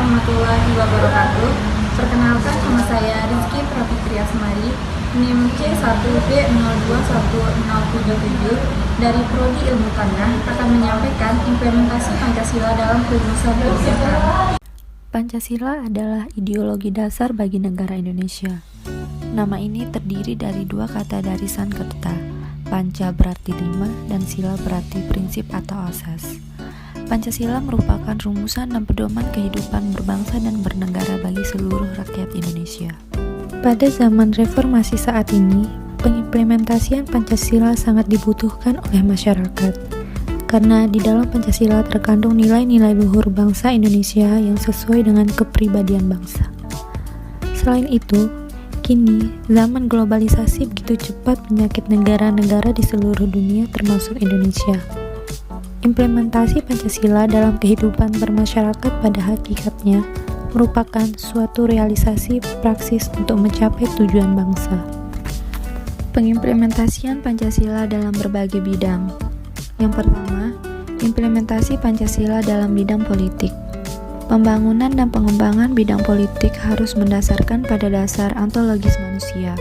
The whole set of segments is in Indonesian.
warahmatullahi wabarakatuh. Perkenalkan, nama saya Rizky Pravitri Asmari, NIM C1B021077 dari Prodi Ilmu Tanah, akan menyampaikan implementasi Pancasila dalam perumusan kebijakan. Pancasila adalah ideologi dasar bagi negara Indonesia. Nama ini terdiri dari dua kata darisan kata. Panca berarti 5 dan sila berarti prinsip atau asas. Pancasila merupakan rumusan dan pedoman kehidupan berbangsa dan bernegara bagi seluruh rakyat Indonesia. Pada zaman reformasi saat ini, pengimplementasian Pancasila sangat dibutuhkan oleh masyarakat, karena di dalam Pancasila terkandung nilai-nilai luhur bangsa Indonesia yang sesuai dengan kepribadian bangsa. Selain itu, kini zaman globalisasi begitu cepat menyakit negara-negara di seluruh dunia termasuk Indonesia. Implementasi Pancasila dalam kehidupan bermasyarakat pada hakikatnya merupakan suatu realisasi praksis untuk mencapai tujuan bangsa. Pengimplementasian Pancasila dalam berbagai bidang. Yang pertama, implementasi Pancasila dalam bidang politik. Pembangunan dan pengembangan bidang politik harus mendasarkan pada dasar ontologis manusia.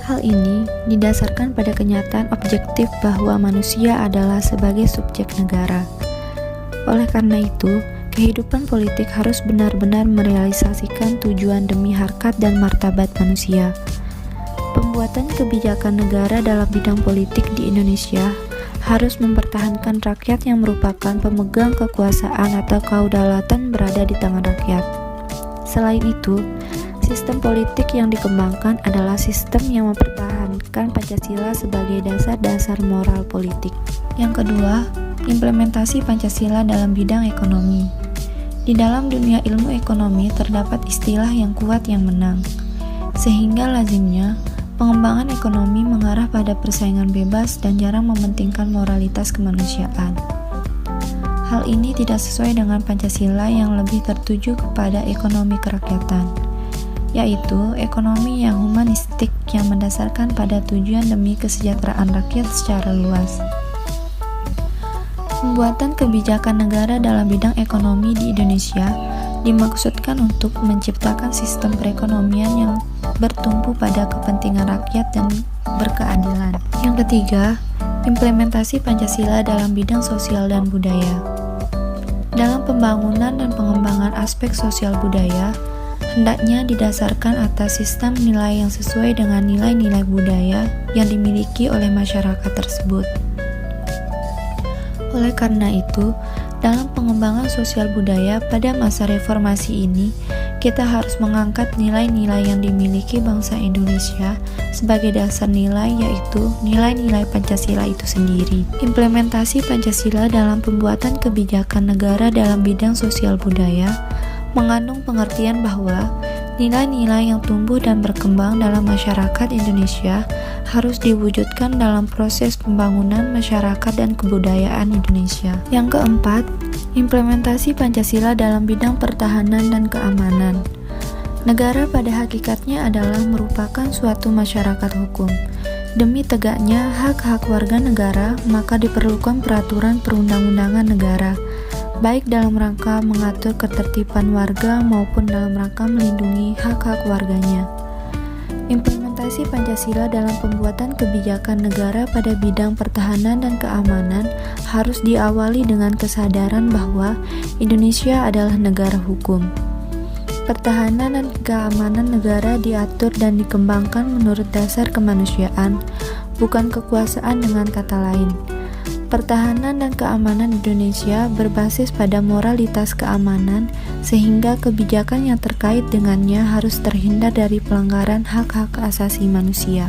Hal ini didasarkan pada kenyataan objektif bahwa manusia adalah sebagai subjek negara. Oleh karena itu, kehidupan politik harus benar-benar merealisasikan tujuan demi harkat dan martabat manusia. Pembuatan kebijakan negara dalam bidang politik di Indonesia harus mempertahankan rakyat yang merupakan pemegang kekuasaan atau kedaulatan berada di tangan rakyat. Selain itu, sistem politik yang dikembangkan adalah sistem yang mempertahankan Pancasila sebagai dasar-dasar moral politik. Yang kedua, implementasi Pancasila dalam bidang ekonomi. Di dalam dunia ilmu ekonomi terdapat istilah yang kuat yang menang, sehingga lazimnya pengembangan ekonomi mengarah pada persaingan bebas dan jarang mementingkan moralitas kemanusiaan. Hal ini tidak sesuai dengan Pancasila yang lebih tertuju kepada ekonomi kerakyatan, yaitu ekonomi yang humanistik yang mendasarkan pada tujuan demi kesejahteraan rakyat secara luas. Pembuatan kebijakan negara dalam bidang ekonomi di Indonesia dimaksudkan untuk menciptakan sistem perekonomian yang bertumpu pada kepentingan rakyat dan berkeadilan. Yang ketiga, implementasi Pancasila dalam bidang sosial dan budaya. Dalam pembangunan dan pengembangan aspek sosial budaya, hendaknya didasarkan atas sistem nilai yang sesuai dengan nilai-nilai budaya yang dimiliki oleh masyarakat tersebut. Oleh karena itu, dalam pengembangan sosial budaya pada masa reformasi ini, kita harus mengangkat nilai-nilai yang dimiliki bangsa Indonesia sebagai dasar nilai, yaitu nilai-nilai Pancasila itu sendiri. Implementasi Pancasila dalam pembuatan kebijakan negara dalam bidang sosial budaya mengandung pengertian bahwa nilai-nilai yang tumbuh dan berkembang dalam masyarakat Indonesia harus diwujudkan dalam proses pembangunan masyarakat dan kebudayaan Indonesia. Yang keempat, implementasi Pancasila dalam bidang pertahanan dan keamanan. Negara pada hakikatnya adalah merupakan suatu masyarakat hukum. Demi tegaknya hak-hak warga negara, maka diperlukan peraturan perundang-undangan negara, baik dalam rangka mengatur ketertiban warga maupun dalam rangka melindungi hak-hak warganya. Implementasi Pancasila dalam pembuatan kebijakan negara pada bidang pertahanan dan keamanan harus diawali dengan kesadaran bahwa Indonesia adalah negara hukum. Pertahanan dan keamanan negara diatur dan dikembangkan menurut dasar kemanusiaan, bukan kekuasaan dengan kata lain. Pertahanan dan keamanan Indonesia berbasis pada moralitas keamanan, sehingga kebijakan yang terkait dengannya harus terhindar dari pelanggaran hak-hak asasi manusia.